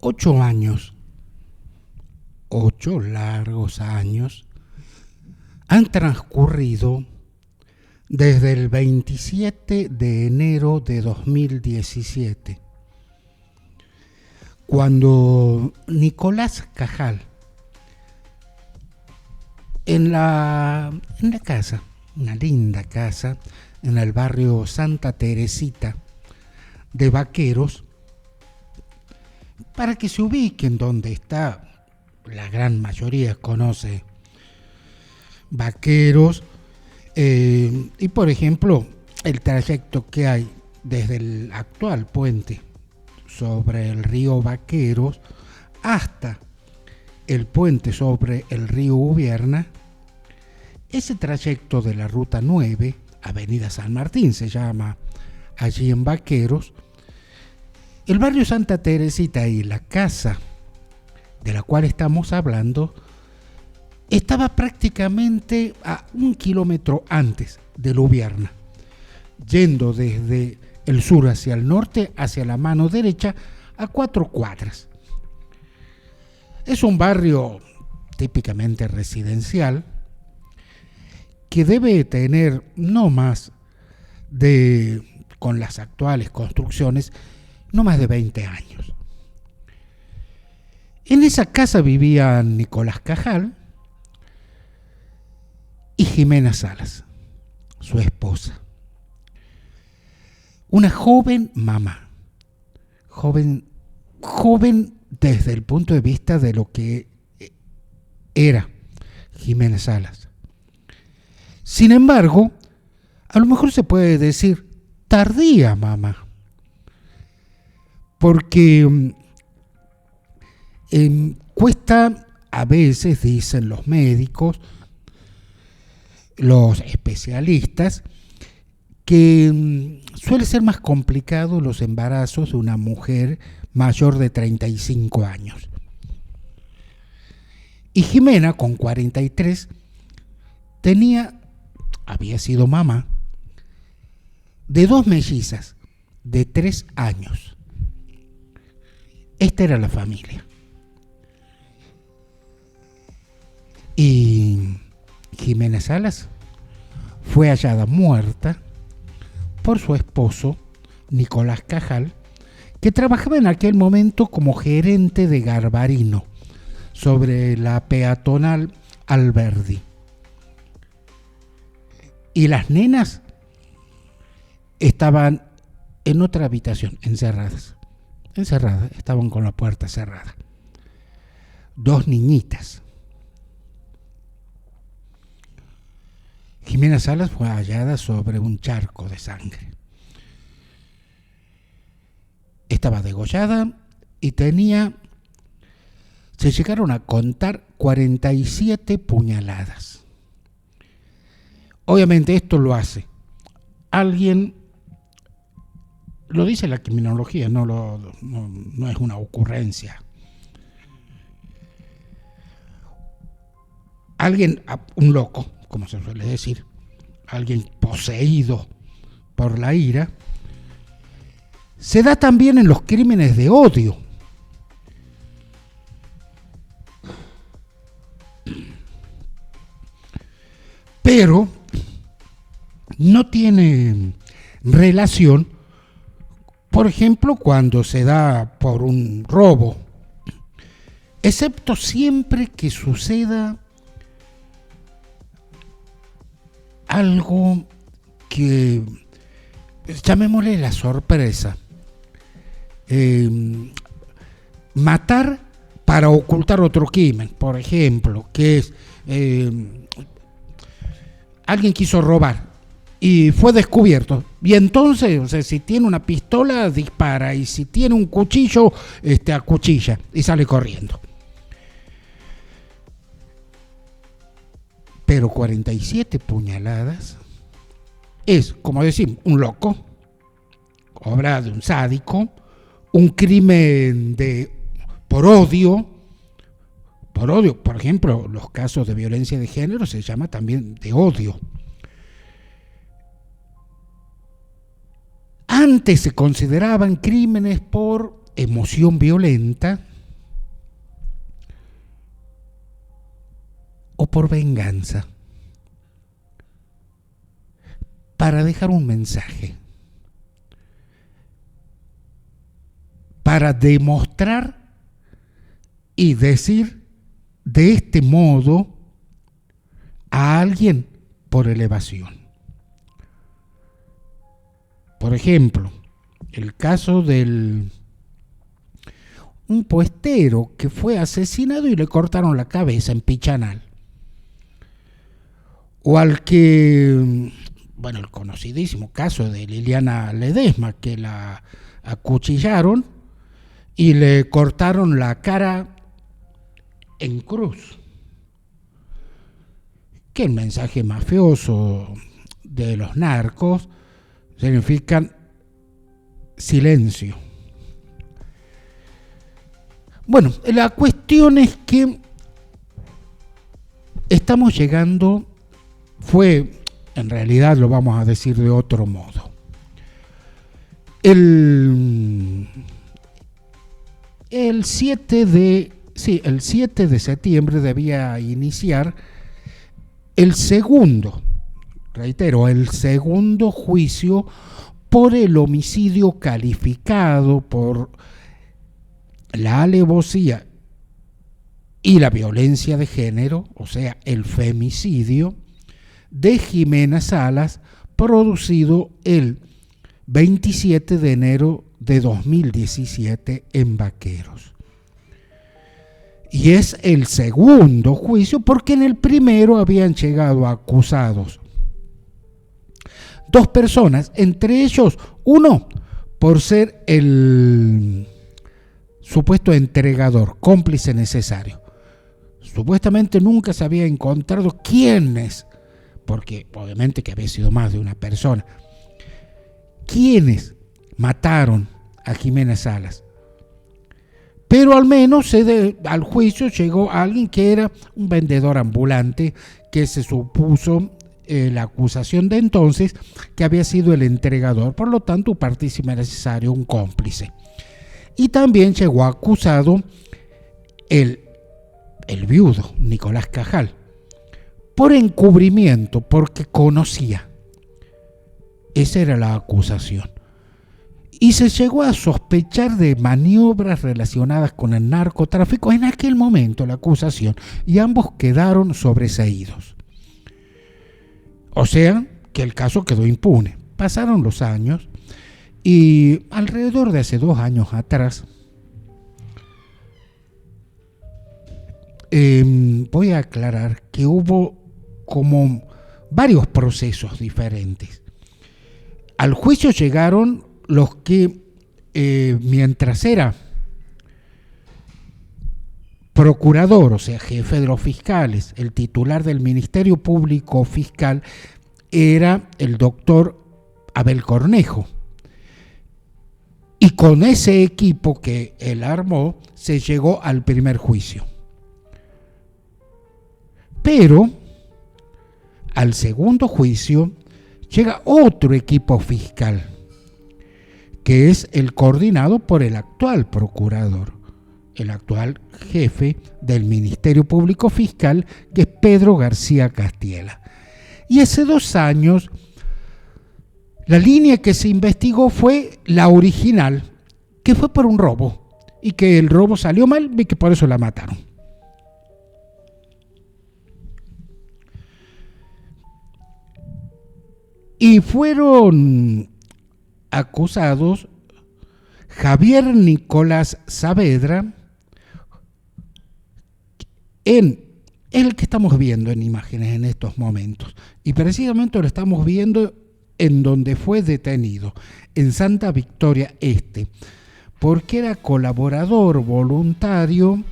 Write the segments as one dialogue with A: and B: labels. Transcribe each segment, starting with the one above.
A: 8 años, 8 largos años, han transcurrido desde el 27 de enero de 2017, cuando Nicolás Cajal, en la casa, una linda casa, en el barrio Santa Teresita de Vaqueros, para que se ubiquen donde está, la gran mayoría conoce Vaqueros, y por ejemplo, el trayecto que hay desde el actual puente sobre el río Vaqueros hasta el puente sobre el río Ubierna, ese trayecto de la ruta 9, Avenida San Martín se llama allí en Vaqueros, el barrio Santa Teresita y la casa de la cual estamos hablando estaba prácticamente a 1 kilómetro antes de Ubierna, yendo desde el sur hacia el norte, hacia la mano derecha, a 4 cuadras. Es un barrio típicamente residencial que debe tener no más de, con las actuales construcciones, no más de 20 años. En esa casa vivían Nicolás Cajal y Jimena Salas, su esposa. Una joven mamá, joven desde el punto de vista de lo que era Jimena Salas. Sin embargo, a lo mejor se puede decir tardía mamá, porque cuesta, a veces dicen los médicos, los especialistas, que suele ser más complicado los embarazos de una mujer mayor de 35 años. Y Jimena, con 43, había sido mamá de 2 mellizas de 3 años. Esta era la familia. Y Jimena Salas fue hallada muerta por su esposo, Nicolás Cajal, que trabajaba en aquel momento como gerente de Garbarino, sobre la peatonal Alberdi. Y las nenas estaban en otra habitación, encerradas, estaban con la puerta cerrada. 2 niñitas. Jimena Salas fue hallada sobre un charco de sangre. Estaba degollada y se llegaron a contar 47 puñaladas. Obviamente esto lo hace alguien, lo dice la criminología, no es una ocurrencia. Alguien, un loco, como se suele decir, alguien poseído por la ira, se da también en los crímenes de odio. Pero no tiene relación, por ejemplo, cuando se da por un robo, excepto siempre que suceda algo que llamémosle la sorpresa. Matar para ocultar otro crimen, por ejemplo, que es alguien quiso robar y fue descubierto, y entonces, o sea, si tiene una pistola dispara, y si tiene un cuchillo acuchilla y sale corriendo. Pero 47 puñaladas es, como decimos, un loco, obra de un sádico, un crimen por odio. Por ejemplo, los casos de violencia de género se llama también de odio. Antes se consideraban crímenes por emoción violenta, o por venganza, para dejar un mensaje, para demostrar y decir de este modo a alguien por elevación. Por ejemplo, el caso del un puestero que fue asesinado y le cortaron la cabeza en Pichanal. O al que, bueno, el conocidísimo caso de Liliana Ledesma, que la acuchillaron y le cortaron la cara en cruz. Que el mensaje mafioso de los narcos significan silencio. Bueno, la cuestión es que estamos llegando, en realidad lo vamos a decir de otro modo. El 7 de septiembre debía iniciar el segundo juicio por el homicidio calificado, por la alevosía y la violencia de género, o sea, el femicidio de Jimena Salas, producido el 27 de enero de 2017 en Vaqueros. Y es el segundo juicio porque en el primero habían llegado acusados 2 personas, entre ellos uno por ser el supuesto entregador, cómplice necesario. Supuestamente nunca se había encontrado quiénes, porque obviamente que había sido más de una persona, quiénes mataron a Jimena Salas. Pero al menos al juicio llegó alguien que era un vendedor ambulante, que se supuso la acusación de entonces que había sido el entregador, por lo tanto partícipe necesario, un cómplice. Y también llegó acusado el viudo, Nicolás Cajal, por encubrimiento, porque conocía. Esa era la acusación. Y se llegó a sospechar de maniobras relacionadas con el narcotráfico en aquel momento, la acusación, y ambos quedaron sobreseídos. O sea, que el caso quedó impune. Pasaron los años y alrededor de hace 2 años atrás, voy a aclarar que hubo como varios procesos diferentes. Al juicio llegaron los que, mientras era procurador, o sea, jefe de los fiscales, el titular del Ministerio Público Fiscal era el doctor Abel Cornejo. Y con ese equipo que él armó, se llegó al primer juicio. Pero al segundo juicio llega otro equipo fiscal, que es el coordinado por el actual procurador, el actual jefe del Ministerio Público Fiscal, que es Pedro García Castiela. Y hace 2 años, la línea que se investigó fue la original, que fue por un robo, y que el robo salió mal y que por eso la mataron. Y fueron acusados Javier Nicolás Saavedra, en el que estamos viendo en imágenes en estos momentos. Y precisamente lo estamos viendo en donde fue detenido, en Santa Victoria Este, porque era colaborador voluntario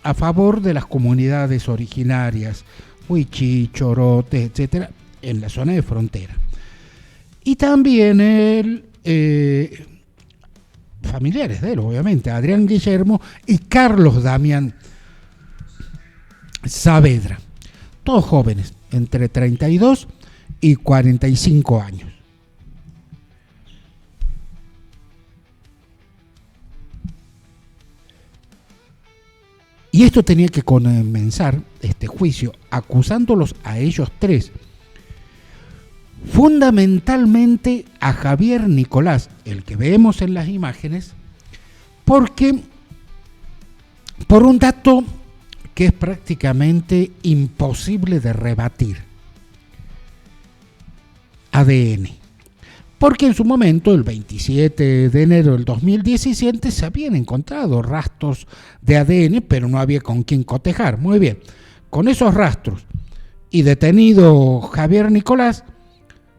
A: a favor de las comunidades originarias, Huichí, Chorotes, etcétera, en la zona de frontera. Y también familiares de él, obviamente, Adrián Guillermo y Carlos Damián Saavedra, todos jóvenes, entre 32 y 45 años. Y esto tenía que comenzar, este juicio, acusándolos a ellos tres. Fundamentalmente a Javier Nicolás, el que vemos en las imágenes, porque por un dato que es prácticamente imposible de rebatir: ADN. Porque en su momento, el 27 de enero del 2017, se habían encontrado rastros de ADN, pero no había con quién cotejar. Muy bien, con esos rastros y detenido Javier Nicolás,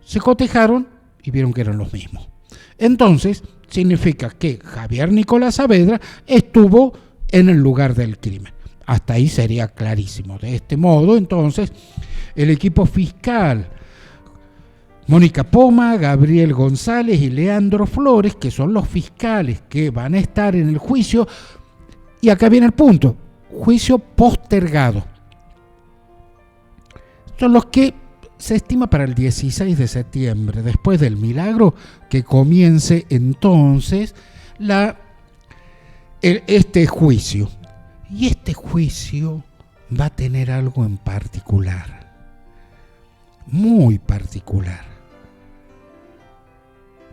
A: se cotejaron y vieron que eran los mismos. Entonces, significa que Javier Nicolás Saavedra estuvo en el lugar del crimen. Hasta ahí sería clarísimo. De este modo, entonces, el equipo fiscal, Mónica Poma, Gabriel González y Leandro Flores, que son los fiscales que van a estar en el juicio, y acá viene el punto: juicio postergado. Son los que se estima para el 16 de septiembre, después del milagro, que comience entonces este juicio. Y este juicio va a tener algo en particular, muy particular.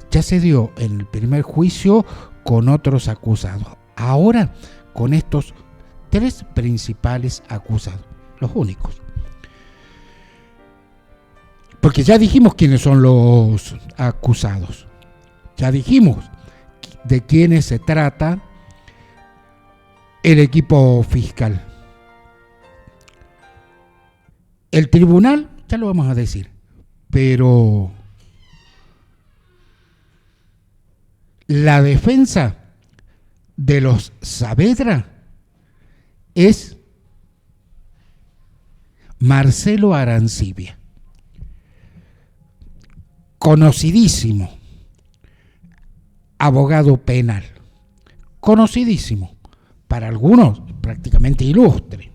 A: Ya se dio en el primer juicio con otros acusados. Ahora con estos tres principales acusados, los únicos. Porque ya dijimos quiénes son los acusados. Ya dijimos de quiénes se trata el equipo fiscal. El tribunal, ya lo vamos a decir, pero la defensa de los Saavedra es Marcelo Arancibia, conocidísimo abogado penal, conocidísimo, para algunos prácticamente ilustre.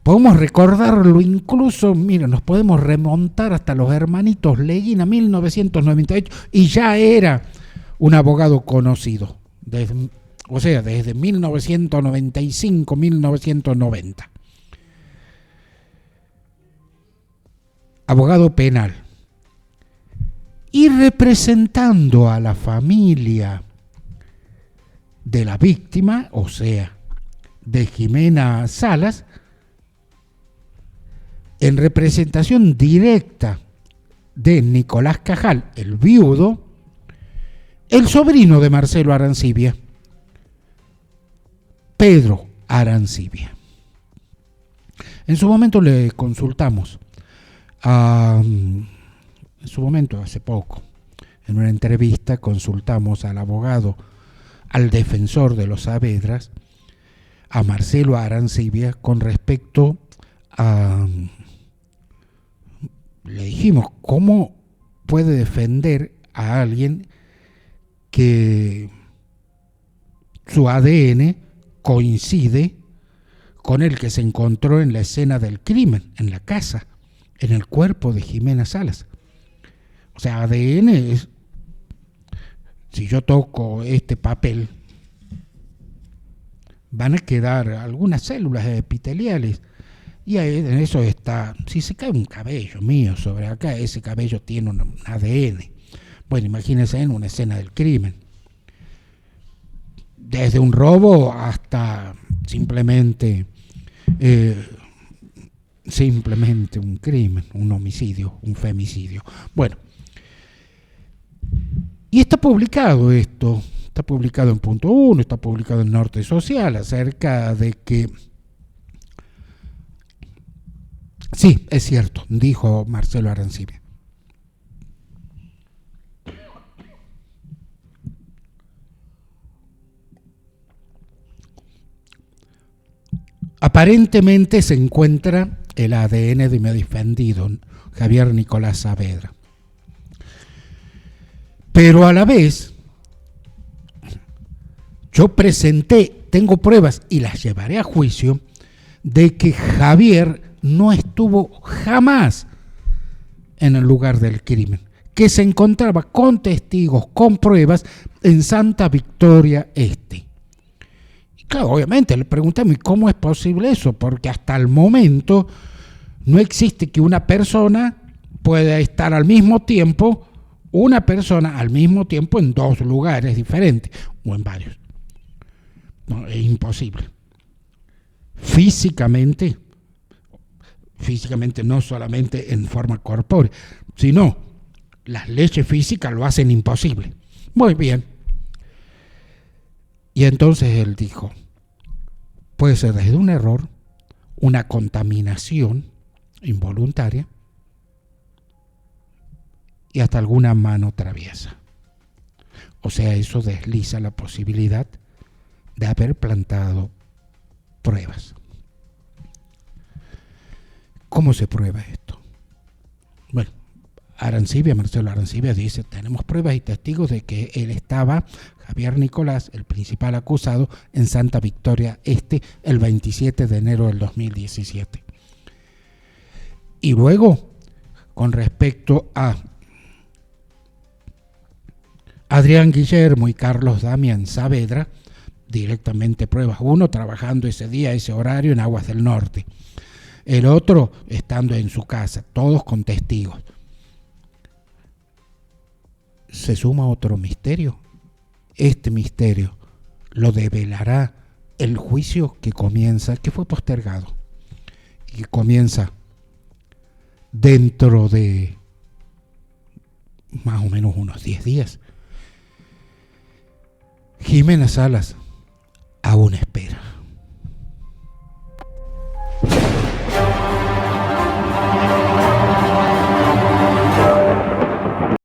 A: Podemos recordarlo incluso, mira, nos podemos remontar hasta los hermanitos Leguina, 1998, y ya era un abogado conocido, desde 1995, 1990. Abogado penal. Y representando a la familia de la víctima, o sea, de Jimena Salas, en representación directa de Nicolás Cajal, el viudo, el sobrino de Marcelo Arancibia, Pedro Arancibia. En su momento le consultamos, en su momento, hace poco, en una entrevista, consultamos al abogado, al defensor de los Saavedras, a Marcelo Arancibia, con respecto a... Le dijimos, ¿cómo puede defender a alguien que su ADN coincide con el que se encontró en la escena del crimen, en la casa, en el cuerpo de Jimena Salas? O sea, ADN es, si yo toco este papel, van a quedar algunas células epiteliales, y en eso está, si se cae un cabello mío sobre acá, ese cabello tiene un ADN. Bueno, imagínense en una escena del crimen, desde un robo hasta simplemente un crimen, un homicidio, un femicidio. Bueno, y está publicado esto, está publicado en Punto 1, está publicado en Norte Social, acerca de que sí, es cierto, dijo Marcelo Arancibia. Aparentemente se encuentra el ADN de mi defendido, Javier Nicolás Saavedra. Pero a la vez, yo presenté, tengo pruebas y las llevaré a juicio, de que Javier no estuvo jamás en el lugar del crimen, que se encontraba con testigos, con pruebas en Santa Victoria Este. Claro, obviamente, le preguntamos, ¿y cómo es posible eso? Porque hasta el momento no existe que una persona pueda estar al mismo tiempo, en dos lugares diferentes, o en varios. No, es imposible. Físicamente no solamente en forma corpórea, sino las leyes físicas lo hacen imposible. Muy bien. Y entonces él dijo, puede ser desde un error, una contaminación involuntaria y hasta alguna mano traviesa. O sea, eso desliza la posibilidad de haber plantado pruebas. ¿Cómo se prueba esto? Bueno, Marcelo Arancibia dice, tenemos pruebas y testigos de que él estaba, Javier Nicolás, el principal acusado, en Santa Victoria Este el 27 de enero del 2017. Y luego, con respecto a Adrián Guillermo y Carlos Damián Saavedra, directamente pruebas. Uno trabajando ese día, ese horario en Aguas del Norte. El otro estando en su casa, todos con testigos. Se suma otro misterio. Este misterio lo develará el juicio que comienza, que fue postergado, y que comienza dentro de más o menos unos 10 días. Jimena Salas aún espera.